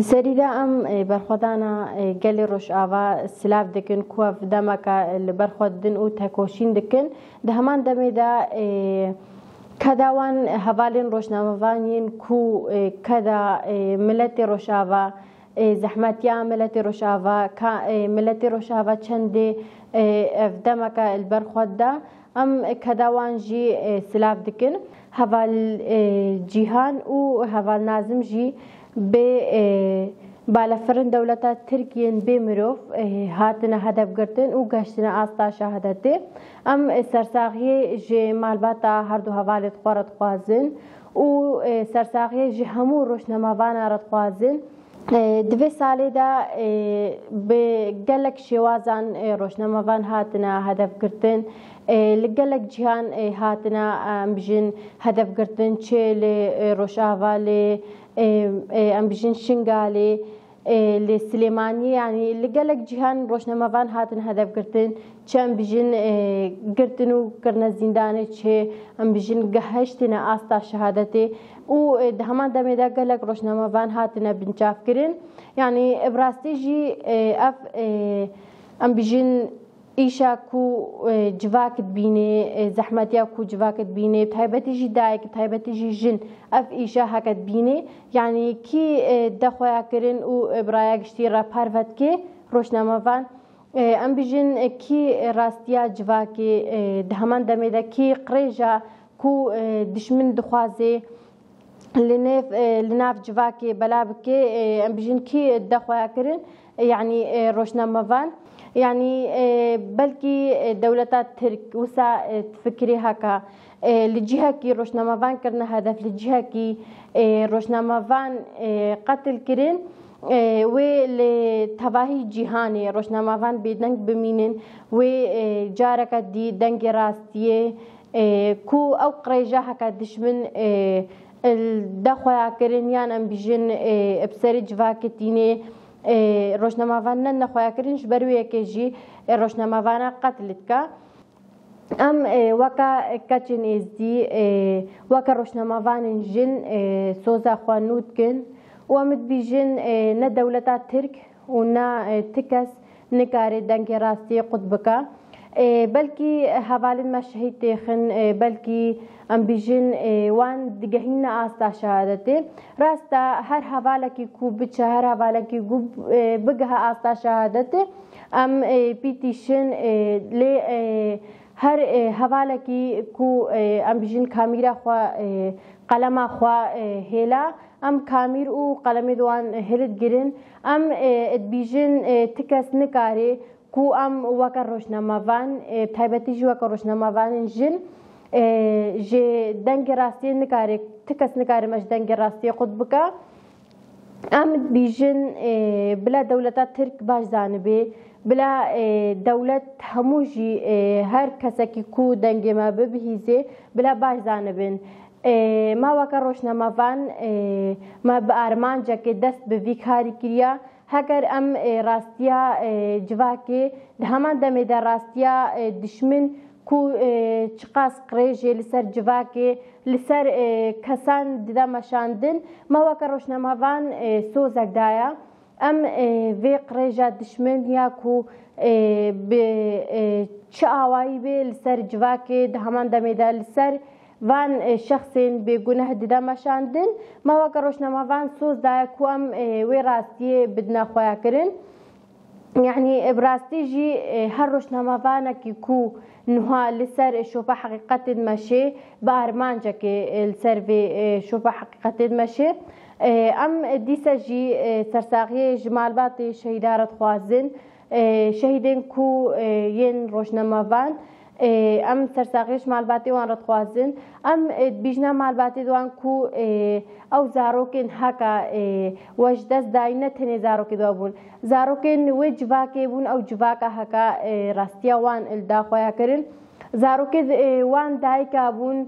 سریدا ام برخودانا گلی روش آوا سلاف دکن کوف دمکا برخودن او تکوشین دکن ده همان دمی دا کداوان حوالین روشنامه‌وانین کو کدا ملت روش آوا زحمتیا ملت روش آوا ملت روش آوا چند دمکا البرخود دا ام کداوان جی سلاف دکن حوال جیهان او حوال نازم جی به بالافرن دولت ترکیه به مروف هاتنا هدف گرتن و گشتن آستا شهادتی ام سرساخی ج مالباتا هر دو حوالت خورد خوازن و سرساخی ج همو روشنامه‌وان رد خوازن دوی سالی دا به گلک شوازان روشنامه‌وان هاتنا هدف گرتن لگلک جهان هاتنا بجن هدف گرتن چه لروشاوالی ام بجن شنگالی لسليماني يعني لقالك جهان روشنامه‌وان هاتن هدف گرتن چه ام بجن گرتنو کرنا زندانه چه ام بجن گهشتنا آستا شهادتی و همان دمی دا قالك روشنامه‌وان هاتنا بنچاف کرن يعني براستی جی اف ام بجن ایشا کو جواکت بینه زحمتیا کو جواکت بینه تایبتی جی دایک تایبتی جی جن اف ایشا حکت بینه یعنی کی دخویا کرن او برای گشتی را پروت که روشنامه‌وان ام بیجن کی راستیا جواکی دهمان دمیده کی قریجا کو دشمن دخوازه لناف جواکی بلاب که ام بیجن کی دخویا کرن يعني روشنامه‌وان يعني بلكي دولتات ترك وسا تفكري هكا لجهة كي روشنامه‌وان كرنا هدف لجهة كي روشنامه‌وان قتل كرين ولتواهي جهاني روشنامه‌وان بدنگ بمينن وجارك دي دنگ راستيه كو او قريجا هكا دشمن الدخويا كرين يان ام بيجن بسري جواكتيني روشنامه‌وان نخواه کرنش برویه که جی روشنامه‌وان قتلت که ام وکا کچن ازدی وکا روشنامه‌وان جن سوزا خوانود کن و امد بی جن نه دولتا ترک و نه تکس نکاره دنگ راستی قطب که بلكي حوالين مشهد تخن بلكي ام بيجن وان دقهين آستا شهادتي راستا هر حوالكي كو بچه هر حوالكي كو بقها آستا شهادتي ام بيتيشن لي هر حوالكي كو ام بيجن كاميرا خوا قلما خوا هلا ام كامير او قلم دوان هلت گرن ام بيجن تكس نكاري کو ام وکر روشنامه‌وان تایبتی جو وکر روشنامه‌وان جن ج دنگ راستی نکاره تکس نکاره مش دنگ راستی خود بکا ام بیجن بلا دولت ترک باش زانبه بلا دولت هموجی هر کسی که کو دنگ ما ببهیزه بلا باش زانبن ما وکر روشنامه‌وان ما به ارمان جا که دست به ویکاری کریا هگر ام راستیا جواکی همان دم در راستیا دشمن کو چقاس قریجی لسر جواکی لسر کسان دیده مشاندن ما وکر روشنامه‌وان سوزک دایا ام وی قریجا دشمن یا کو به چه آوایی به لسر جواکی همان دم در لسر وان شخصين بجناه دیده مشاندن ما وکر روشنامه‌وان سوز دایا کو ام وی راستی بدنا خواه کرن يعني براستي جي هر روشنامه‌وان کی کو نها لسر شوفا حقیقت مشه بارمان جا که لسر في شوفا حقیقت مشه ام دیسا جي سرساغی جمالبات شهیدارت خوازن شهیدن کو ين روشنامه‌وان ام سرساغیش مالباتی وان رد خوازن ام بیجنا مالباتی دوان کو او زاروکن هکا وجدست داینه تنی زاروکی دو بون زاروکن و جواکی بون او جواکا هکا راستیا وان الدا خویا کرن زاروکی وان دایکا بون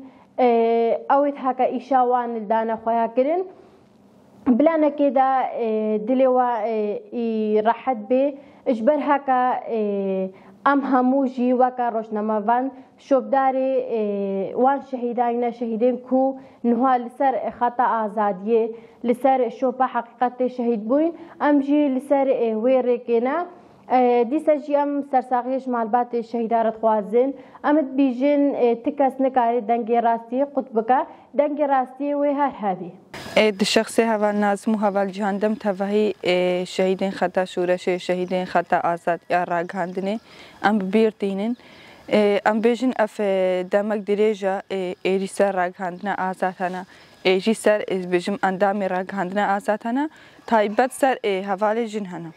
اوید هکا ایشا وان الدانا خویا کرن بلانا كده دلوا راحت به اجبر هكا ام هموجی وکا روشنامه‌وان شوبداری وان شهیدان شهیدین کو نها لسر خطا آزادیه لسر شوبه حقیقت شهید بوین ام جی لسر ویرکینا دیسا جی ام سرساقیش معلومات شهیدارت خوازن امت بیجن تکس نکاری دنگی راستی قطبکا دنگی راستی و هر هاوی شخص هوال نازم و هوال جهاندم توهی شهیدین خطا شورش شهیدین خطا آزاد یا راگهاندنه ام بیرتینن ام بیجن اف دمک دریجا ایری سر راگهاندنه آزادانه ایجی سر بیجم اندام راگهاندنه آزادانه تایبت سر هوال جنهانه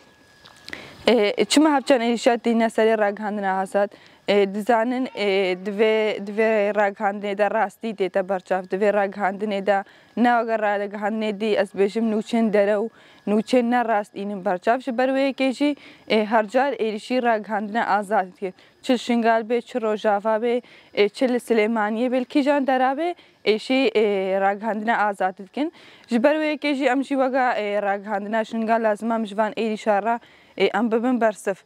چما هفچان ایشات دینه سری راگهاندنه آزاد دزانن دوی راگهاندنه دا راستی دیتا برچاف دوی راگهاندنه دا نه اگر راگهاندنه دی از بیشم نوچن درو نوچن نه راست اینم برچاف شبروی کیجی هر جار ایشی راگهاندنه آزاد کن چل شنگال به چل روجافا به چل سلیمانیه بلکی جان درابه ایشی راگهاندنه آزاد کن شبروی کیجی امشی وگا راگهاندنه شنگال لازم هم جوان ایشارا ام ببن برصف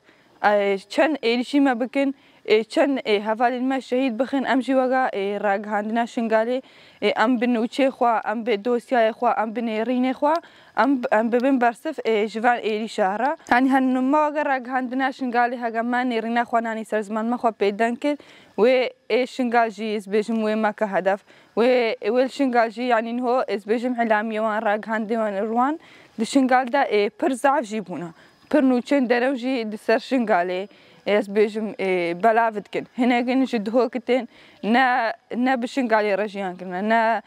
چند ایشی ما بکن چند هفال ما شهید بخن امشي وقا راگهاندنا شنگالی ام بنوچه خوا ام بدوسیای خوا ام بنیرین خوا ام ببین برصف جوان ایری شهره یعنی هنما وقا راگهاندنا شنگالی هاگا من نیرین خوا نانی سرزمان ما خوا پیدن کرد و شنگال جی از بيجم و ما كهدف و شنگال جی يعني هو از بيجم حلامی وان راگهاندوان روان دشنگال دا پر ضعف جيبونا پر نوچن درو جي دسر شنگالی از بیشم بلافت کن هنگی نشد هو کتن نه بشنگالی رجیان کرنا نه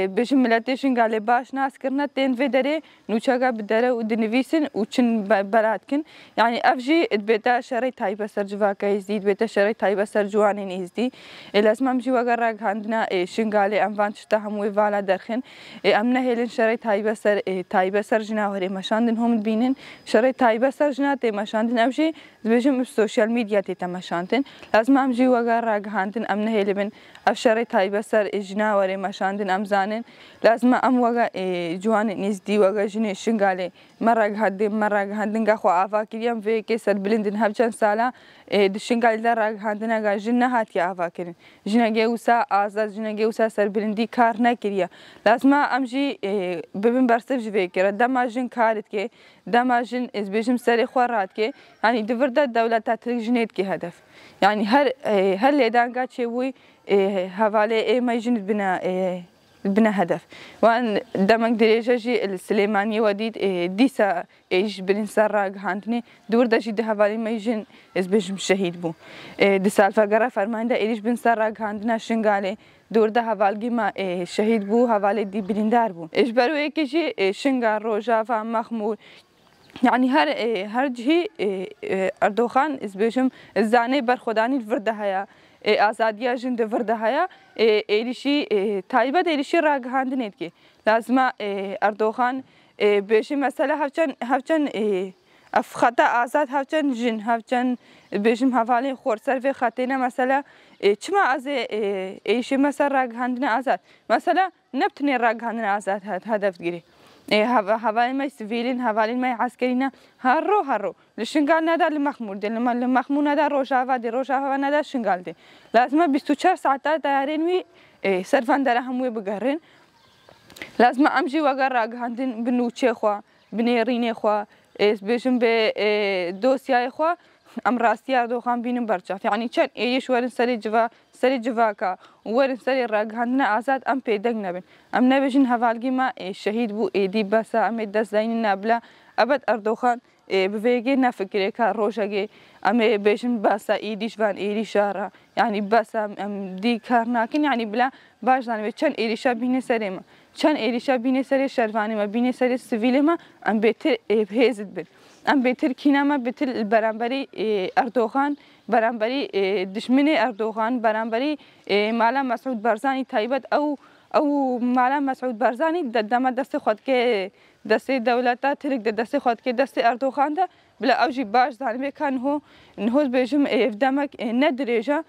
بیشم ملتی شنگالی باش ناس کرنا تین في داره نوچاقا بداره و دنویسن و چن بلاد کن يعني افجي بيتا شري تايبه سر جواكا يزدي بيتا شري تايبه سر جوانين يزدي لازم امجي وقا راگهاندنا شنگالی اموان تشتا هموي والا درخن امنا هيلن شري تايبه سر جناوري مشاندن هم بينن شري تايبه سر جناتي مشاندن افجي بيجم السوشيال ميديا تماشانتن لازم امجي وقا راگهاندن امنا هيلن اف شري تايبه سر جناوري مشاندن امزانن لازم ام وقا جوان نزدي وقا جني شنگالی راگهاندن گخو آفا کردیم و که سر بلندن هفچند سالا دشنگالی در راگهاندن گا جن نهاتی آفا کردن جنگه وسا آزاد جنگه وسا سر بلندی کار نکریا لازم امجی ببین برسف جوی کرد دم جن کارت که دم جن از بیشم سر خوارات که یعنی دورده دولت تطریق جنید که هدف یعنی هر لیدان گا چه وی حواله ما جنید بنا هدف وان دمك دريجة جي السليمانية وديد ديسا ايش بنسر راگهاندني دور دا جي ده حوالي ما يجن از بجم شهيد بو دي سالفا قرا فرمان دا ايش بنسر راگهاندنا شنگالي دور دا حوالي ما شهيد بو حوالي دي بلندار بو ايش برو ايكي جي شنگار روجافا مخمود يعني هر جهي اردوغان از بجم الزاني برخوداني الفرده هيا آزادیا جن دورده هیا ایلیشی تایبت ایلیشی راگهاندنید که لازم اردوغان بیشی مثلا هفچن اف خطا آزاد هفچن جن هفچن بیشم حوالی خورسر و خطینا مثلا چما از ایلیشی مثلا راگهاندن آزاد مثلا نبتنی راگهاندن آزاد هدف گیری حوالی ما سیویلین حوالی ما عسکرینا هرو لشنگال ندار لمخمود لمخمود ندار روجاوا ندار شنگال دی لازم 24 ساعت دارین وی صرفا در هموی بگرین لازم امجی وگر راگهاندن بنوچه خوا بنیرین خوا بیشم به دوسیای خوا ام راستی اردوغان بینم برچاف یعنی چند ایش ورن سری جواکا ورن سری راگهاندن آزاد ام پیدنگ نبین ام نبیشن حوالگی ما شهید بو ایدی بسا ام دست زین نبلا ابد اردوغان بفيجي نفكر كروجاجي أمي بيشن بس إيديش فان إيريشارا يعني بس دي كارناكين يعني بلا باش يعني بتشان إيريشا بيني سريما چند ایریشا بینه سری شهروانی ما بینه سری سیویل ما ام بهتر بهزد بن ام بهتر کینا ما بهتر برانبری اردوغان برانبری دشمن اردوغان برانبری مالا مسعود برزانی تایبت او مالا مسعود برزانی دم دست خود که دەستی دەوڵەتە ترک دە دەستی خۆتکە دەستی ئەردۆخاندا بلا ئەوژی باش زانبێکان نهۆز بێژم دەمەک نەدرێژە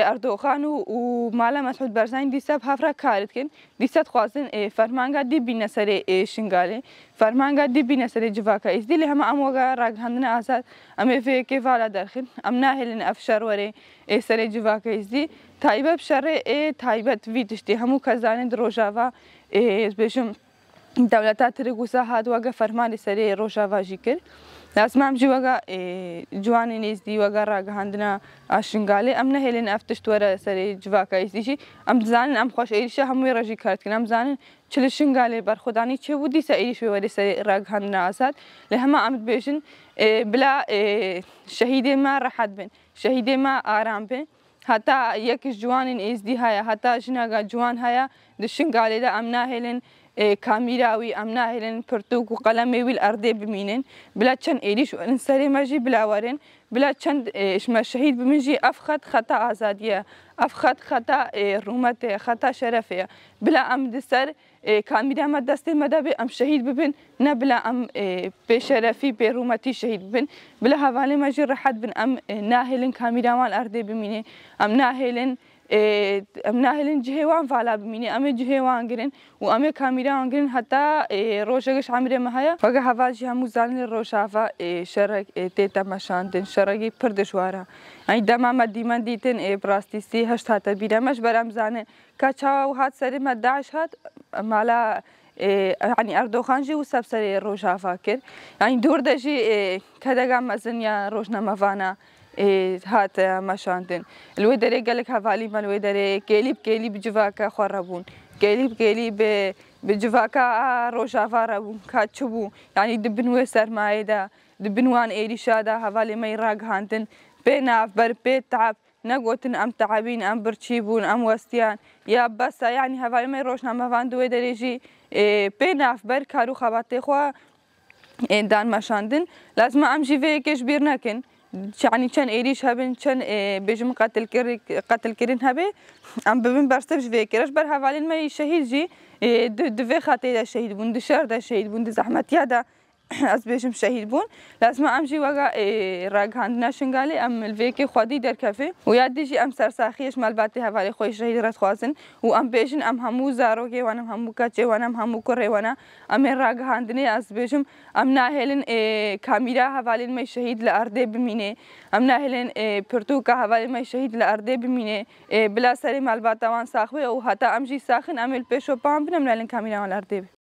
ئەردۆخان و مالە مەسعود بەرزانی دیسە هەفرا کارتکن دیسەت خوازن فەرمانگا دیبینە سەرێ شنگالێ فەرمانگا دیبینە سەرێ جڤاکە ئیزدی لێ هەمە ئەم وەگە ڕاگەاندنە ئازاد ئەمێ فەیەکێ ڤالا دەرخن ئەم ناهێلن ئەف شەروەرێ سەرێ جڤاکە ئیزدی تایبەت شەڕێ تایبەت وی تشتی هەموو کەزانێت ڕۆژاوا بێژم دەوڵەتا ترک وسا هاتووەگە فەرمانی سەرێ ڕۆژاواژی کرد لازمام جی وەگە جوانی نێزدی وەگە ڕاگەاندنە ئاشنگالێ ئەم نەهێلێن ئەف تشتوەرە سەرێ جڤاکە ئیزدیشی ئەم بزانن ئەم خۆش ئێریشە هەمووی ڕێژی کارتکن ئەم بزانن چل شنگالێ بەرخۆدانی چێ بوو دیسە ئێریش وەرێ سەرێ ڕاگەاندنە ئازاد لە هەمە ئەمت بێژن بلا شەهیدێ ما ڕەحەت بن شەهیدێ ما ئارام بن هەتا یەکیش جوانین ئێزدی هەیە هەتا ژنەگە جوان هەیە di şingalê de em nahêlin kamîra wî em nahêlin pirtûk û qelemê wî li erdê bimînin bila çend êrîş werin serê me jî bila werin bila çend me şehîd bimin jî ev xet xeta azadî ye ev xet xeta rûmetê ye xeta şerefê ye bila em di ser kamîra me destê me de bê em şehîd bibin ne bila em pêşerefî pêrûmetî şehîd bibin bila hevalê me jî rehet bin em nahêlin kamîra wan erdê bimînin em nahêlin ئەم ناهێلن جهێوان ڤالا بمینێ ئەمێ جهێوان گرن و ئەمێ کامیراوان گرن هەتا ڕۆژێکش عەمرێمە هەیە وەگە هەڤاژی هەموو زانین ڕۆژاوا شەڕێک تێتە مەشاندن شەڕێکی پڕ دژوارە ئەی دەمامە دیمەن دیتن بڕاستیسی هەشت هاتە بیرە مەش بەرەم زانن کا چاوا و هات سەرێمە داعش هات مالا ینی ئەردۆخانژی و سەب سەرێ ڕۆژاوا کرد ینی دوور دەژی کە دەگام مەزنیا ڕۆژنەمەڤانە هات مەشاندن لێ دەرێ گەلک هەڤالی مە لێ دەرێ کێلیب کێلیب جڤاکە خۆڕەبوون کێلیب کێلیب جڤاکە ڕۆژاوا ڕەبوون کات چ بوو ینی دبن وێ سەرمایەدا دبن وان ئێریشادا هەڤالی مەی ڕاگەاندن پێ ناڤبەر پێ تەعب نەگوتن ئەم تەعابین ئەم برچی بوون ئەم وەستیان یا بەسە ینی هەڤالی مەی ڕۆژنامەڤان دوێ دەرێژی پێ ناڤبەر کار و خەباتێ خوا دان مەشاندن لازمە ئەم ژیڤەیەکێش بیر نەکەن يعني چند ایریش هبن چند بيجم قتل كرين هبه ام ببین برستف جوی کرش بر حوالین ما شهید جی دوی خاطر ده شهید بون دشار ده شهید بون زحمتیا ده از بيجم شهید بون لازم ام جي وقا راگهاندنا شنگالی ام الویک خودی در کفه و یاد دیجی ام سرساخیش مالباتی حوالی خوی شهید رد خوازن و ام بيجن ام همو زاروگی وانم همو کچه وانم همو کره وانا ام راگهاندنی از بيجم ام ناهلن کامیرا حوالین ما شهید لارده بمینه ام ناهلن پرتوکا حوالی ما شهید لارده بمینه بلا سری مالبات وان ساخوه و حتی ام جی ساخن ام الپیشو پام بنم ناهلن کامیرا وان لارده